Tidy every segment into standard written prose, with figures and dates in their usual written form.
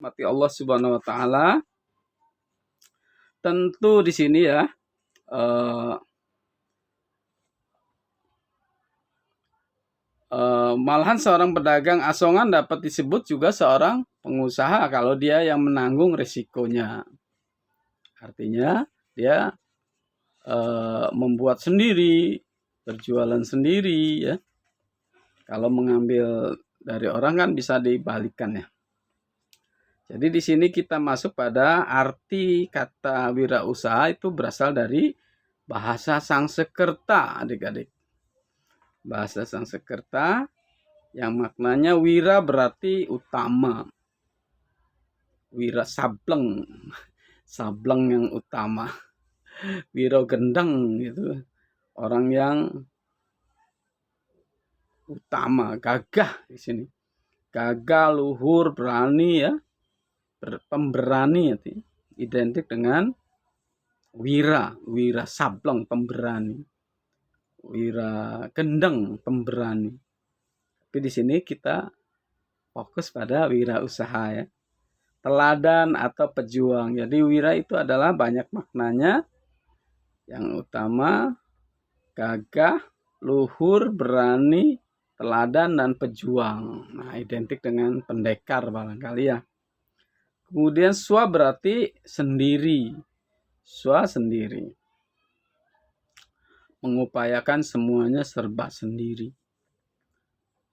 dirahmati Allah Subhanahu wa taala, tentu di sini ya malahan seorang pedagang asongan dapat disebut juga seorang pengusaha kalau dia yang menanggung risikonya. Artinya dia membuat sendiri, berjualan sendiri ya. Kalau mengambil dari orang kan bisa dibalikkan ya. Jadi di sini kita masuk pada arti kata wirausaha itu berasal dari bahasa Sangsekerta, adik-adik. Bahasa Sangsekerta yang maknanya wira berarti utama. Wira sableng, sableng yang utama. Wiro gendeng gitu. Orang yang utama, gagah di sini. Gagah, luhur, berani ya. Pemberani itu identik dengan wira sableng, pemberani. Wira gendeng, pemberani. Tapi di sini kita fokus pada wira usaha ya. Teladan atau pejuang. Jadi wira itu adalah banyak maknanya. Yang utama gagah, luhur, berani, teladan, dan pejuang. Nah, identik dengan pendekar barangkali ya. Kemudian swa berarti sendiri. Swa sendiri. Mengupayakan semuanya serba sendiri.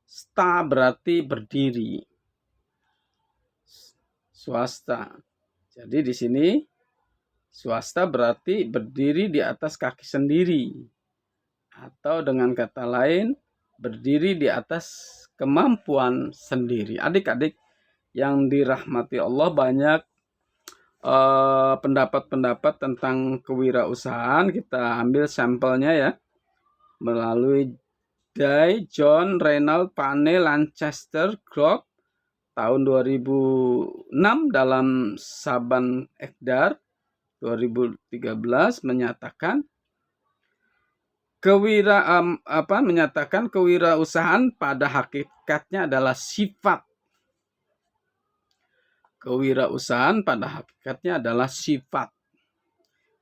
Sta berarti berdiri. Swasta. Jadi di sini swasta berarti berdiri di atas kaki sendiri. Atau dengan kata lain, berdiri di atas kemampuan sendiri. Adik-adik yang dirahmati Allah, banyak pendapat-pendapat tentang kewirausahaan. Kita ambil sampelnya ya, melalui John Reynolds Pane Lancaster Group tahun 2006 dalam Saban Ekdar 2013 menyatakan menyatakan kewirausahaan pada hakikatnya adalah sifat. Kewirausahaan pada hakikatnya adalah sifat,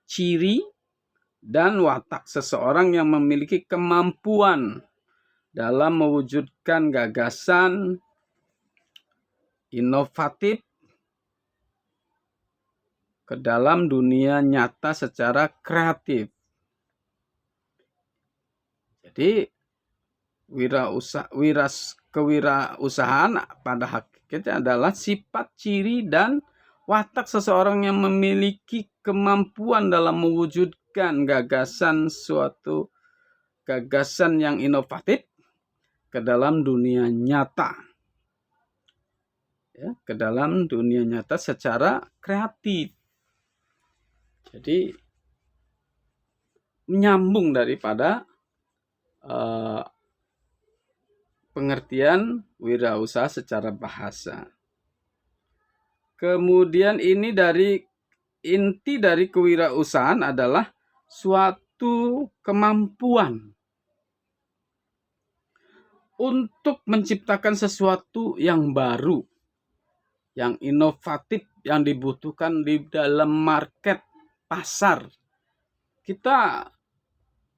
ciri, dan watak seseorang yang memiliki kemampuan dalam mewujudkan gagasan inovatif ke dalam dunia nyata secara kreatif. Jadi kewirausahaan pada hakikatnya adalah sifat, ciri, dan watak seseorang yang memiliki kemampuan dalam mewujudkan suatu gagasan yang inovatif ke dalam dunia nyata. Ya, ke dalam dunia nyata secara kreatif. Jadi menyambung daripada pengertian wirausaha secara bahasa. Kemudian inti dari kewirausahaan adalah suatu kemampuan untuk menciptakan sesuatu yang baru, yang inovatif, yang dibutuhkan di dalam market, pasar. Kita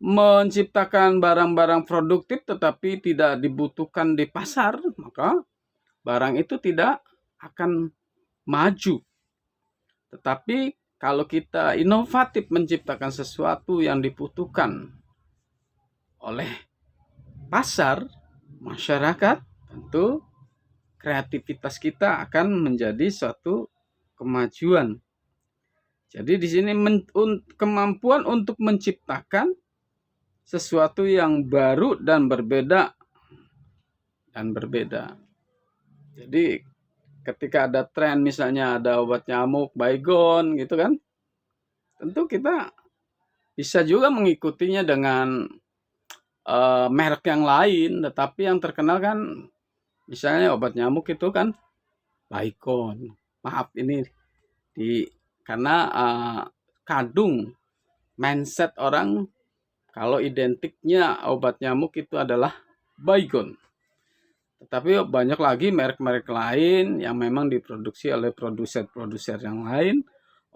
menciptakan barang-barang produktif tetapi tidak dibutuhkan di pasar, maka barang itu tidak akan maju. Tetapi kalau kita inovatif menciptakan sesuatu yang dibutuhkan oleh pasar, masyarakat, tentu kreativitas kita akan menjadi suatu kemajuan. Jadi di sini kemampuan untuk menciptakan sesuatu yang baru dan berbeda. Jadi ketika ada tren, misalnya ada obat nyamuk, Baygon gitu kan, tentu kita bisa juga mengikutinya dengan merek yang lain, tetapi yang terkenal kan misalnya obat nyamuk itu kan Baygon. Maaf ini karena kadung mindset orang kalau identiknya obat nyamuk itu adalah Baygon. Tetapi banyak lagi merek-merek lain yang memang diproduksi oleh produser-produser yang lain,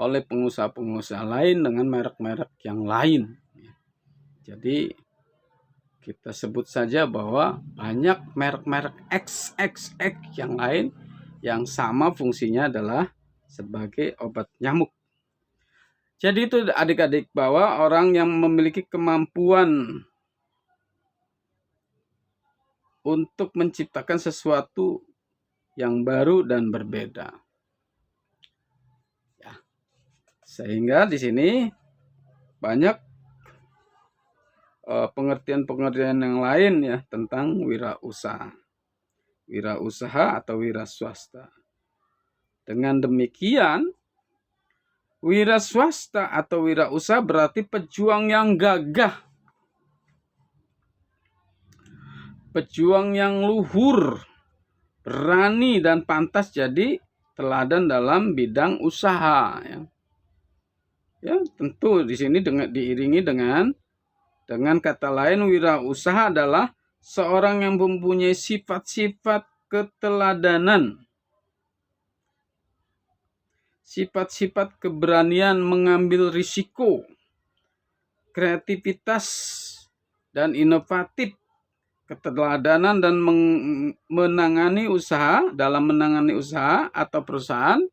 oleh pengusaha-pengusaha lain dengan merek-merek yang lain. Jadi kita sebut saja bahwa banyak merek-merek XXX yang lain yang sama fungsinya adalah sebagai obat nyamuk. Jadi itu adik-adik, bahwa orang yang memiliki kemampuan untuk menciptakan sesuatu yang baru dan berbeda. Ya. Sehingga di sini banyak pengertian-pengertian yang lain ya tentang wirausaha. Wirausaha atau wira swasta. Dengan demikian, wira swasta atau wirausaha berarti pejuang yang gagah, pejuang yang luhur, berani dan pantas jadi teladan dalam bidang usaha. Ya, tentu di sini diiringi dengan kata lain, wirausaha adalah seorang yang mempunyai sifat-sifat keteladanan, sifat-sifat keberanian mengambil risiko, kreativitas dan inovatif, keteladanan dan menangani usaha atau perusahaan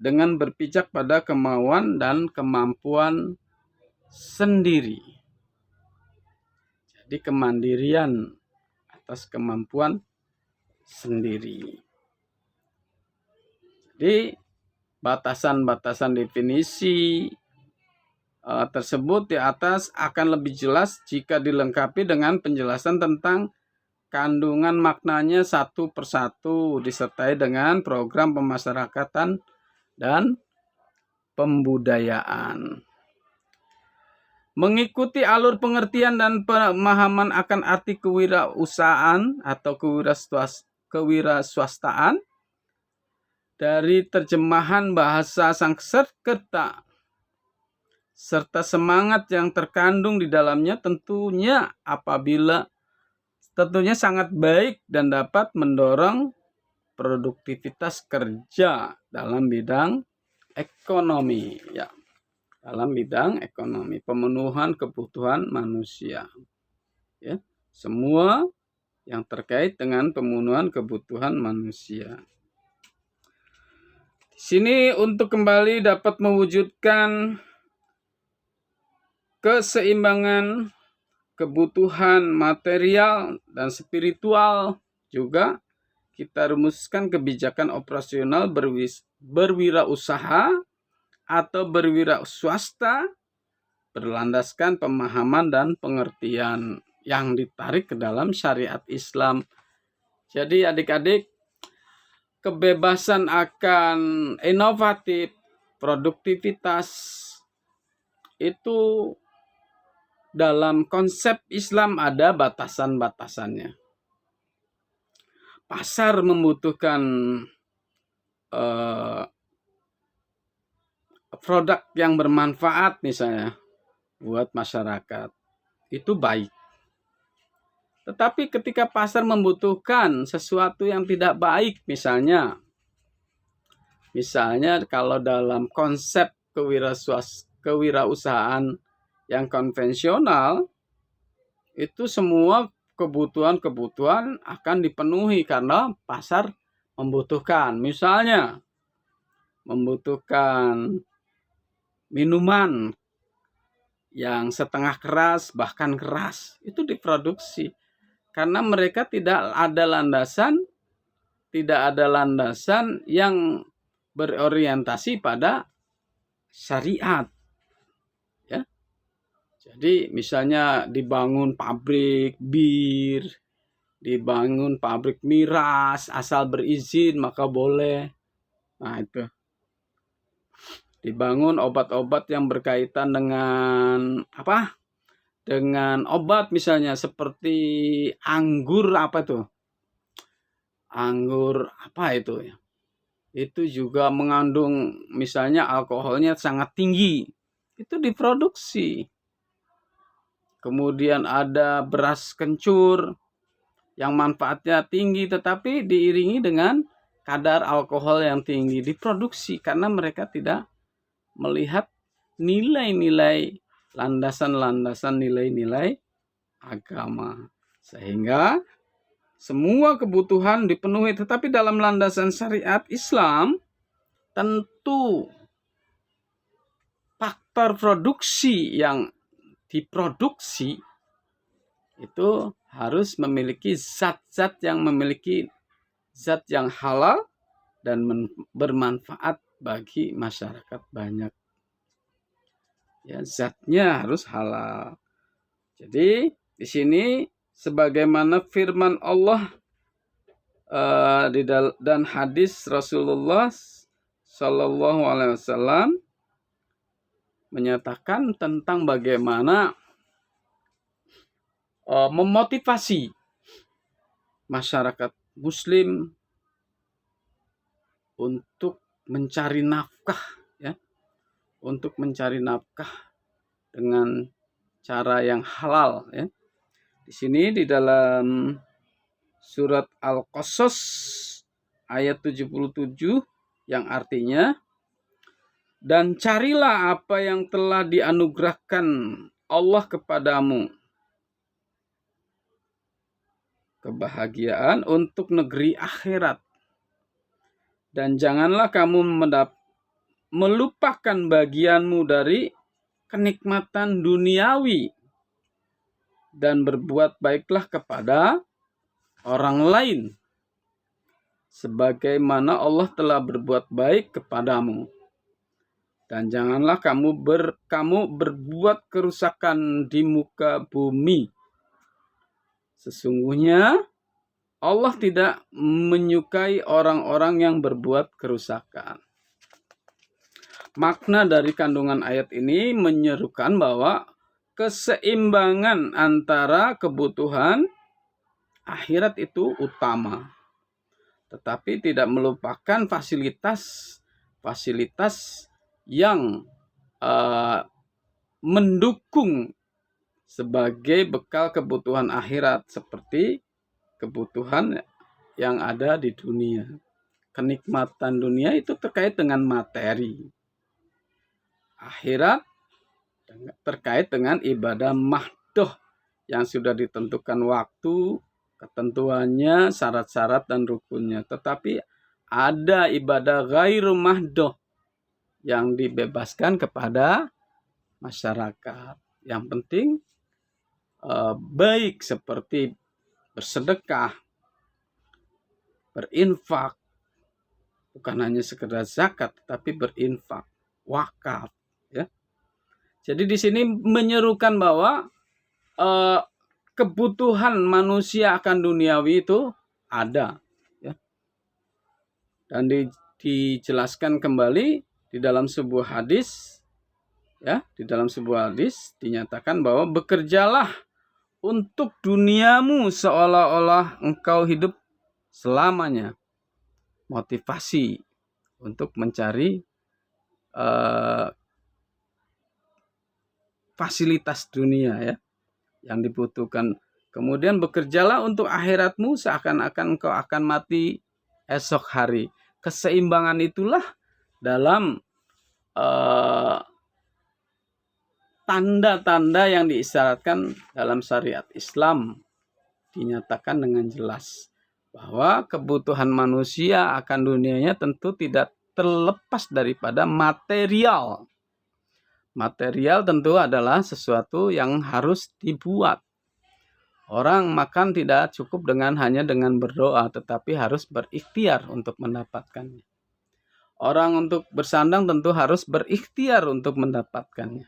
dengan berpijak pada kemauan dan kemampuan sendiri. Jadi kemandirian atas kemampuan sendiri. Jadi batasan-batasan definisi tersebut di atas akan lebih jelas jika dilengkapi dengan penjelasan tentang kandungan maknanya satu persatu, disertai dengan program pemasyarakatan dan pembudayaan. Mengikuti alur pengertian dan pemahaman akan arti kewirausahaan atau kewiraswastaan dari terjemahan bahasa Sanskerta serta semangat yang terkandung di dalamnya tentunya sangat baik dan dapat mendorong produktivitas kerja dalam bidang ekonomi, ya. Dalam bidang ekonomi, pemenuhan kebutuhan manusia. Ya, semua yang terkait dengan pemenuhan kebutuhan manusia. Di sini untuk kembali dapat mewujudkan keseimbangan kebutuhan material dan spiritual, juga kita rumuskan kebijakan operasional berwirausaha atau berwirausaha berlandaskan pemahaman dan pengertian yang ditarik ke dalam syariat Islam. Jadi adik-adik, kebebasan akan inovatif, produktivitas itu dalam konsep Islam ada batasan-batasannya. Pasar membutuhkan produk yang bermanfaat misalnya buat masyarakat, itu baik. Tetapi ketika pasar membutuhkan sesuatu yang tidak baik, misalnya kalau dalam konsep kewirausahaan yang konvensional, itu semua kebutuhan akan dipenuhi karena pasar membutuhkan. Misalnya membutuhkan minuman yang setengah keras bahkan keras, itu diproduksi karena mereka tidak ada landasan yang berorientasi pada syariat. Ya. Jadi misalnya dibangun pabrik bir, dibangun pabrik miras, asal berizin maka boleh. Nah itu. Dibangun obat-obat yang berkaitan dengan dengan obat misalnya seperti anggur anggur itu ya, itu juga mengandung misalnya alkoholnya sangat tinggi, itu diproduksi. Kemudian ada beras kencur, yang manfaatnya tinggi, tetapi diiringi dengan kadar alkohol yang tinggi diproduksi karena mereka tidak melihat nilai-nilai, landasan-landasan nilai-nilai agama. Sehingga semua kebutuhan dipenuhi, tetapi dalam landasan syariat Islam tentu faktor produksi yang diproduksi itu harus memiliki zat-zat yang memiliki zat yang halal dan bermanfaat bagi masyarakat banyak. Ya, zatnya harus halal. Jadi di sini sebagaimana firman Allah dan hadis Rasulullah Shallallahu Alaihi Wasallam menyatakan tentang bagaimana memotivasi masyarakat Muslim untuk mencari nafkah, ya, untuk mencari nafkah dengan cara yang halal. Ya. Di sini di dalam surat Al-Qasas ayat 77 yang artinya, dan carilah apa yang telah dianugerahkan Allah kepadamu, kebahagiaan untuk negeri akhirat, dan janganlah kamu melupakan bagianmu dari kenikmatan duniawi, dan berbuat baiklah kepada orang lain sebagaimana Allah telah berbuat baik kepadamu. Dan janganlah kamu berbuat kerusakan di muka bumi. Sesungguhnya Allah tidak menyukai orang-orang yang berbuat kerusakan. Makna dari kandungan ayat ini menyerukan bahwa keseimbangan antara kebutuhan akhirat itu utama, tetapi tidak melupakan fasilitas yang mendukung sebagai bekal kebutuhan akhirat, seperti kebutuhan yang ada di dunia. Kenikmatan dunia itu terkait dengan materi. Akhirat terkait dengan ibadah mahdoh yang sudah ditentukan waktu, ketentuannya, syarat-syarat dan rukunnya. Tetapi ada ibadah ghairu mahdoh yang dibebaskan kepada masyarakat. Yang penting baik seperti bersedekah, berinfak, bukan hanya sekedar zakat, tapi berinfak, wakaf. Ya. Jadi di sini menyerukan bahwa kebutuhan manusia akan duniawi itu ada. Ya. Dan dijelaskan kembali di dalam sebuah hadis, ya, di dalam sebuah hadis dinyatakan bahwa bekerjalah untuk duniamu seolah-olah engkau hidup selamanya. Motivasi untuk mencari fasilitas dunia, ya, yang dibutuhkan. Kemudian bekerjalah untuk akhiratmu seakan-akan engkau akan mati esok hari. Keseimbangan itulah dalam tanda-tanda yang diisyaratkan dalam syariat Islam, dinyatakan dengan jelas bahwa kebutuhan manusia akan dunianya tentu tidak terlepas daripada material. Material tentu adalah sesuatu yang harus dibuat. Orang makan tidak cukup hanya dengan berdoa, tetapi harus berikhtiar untuk mendapatkannya. Orang untuk bersandang tentu harus berikhtiar untuk mendapatkannya.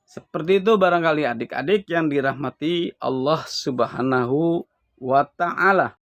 Seperti itu barangkali adik-adik yang dirahmati Allah Subhanahu wa Ta'ala.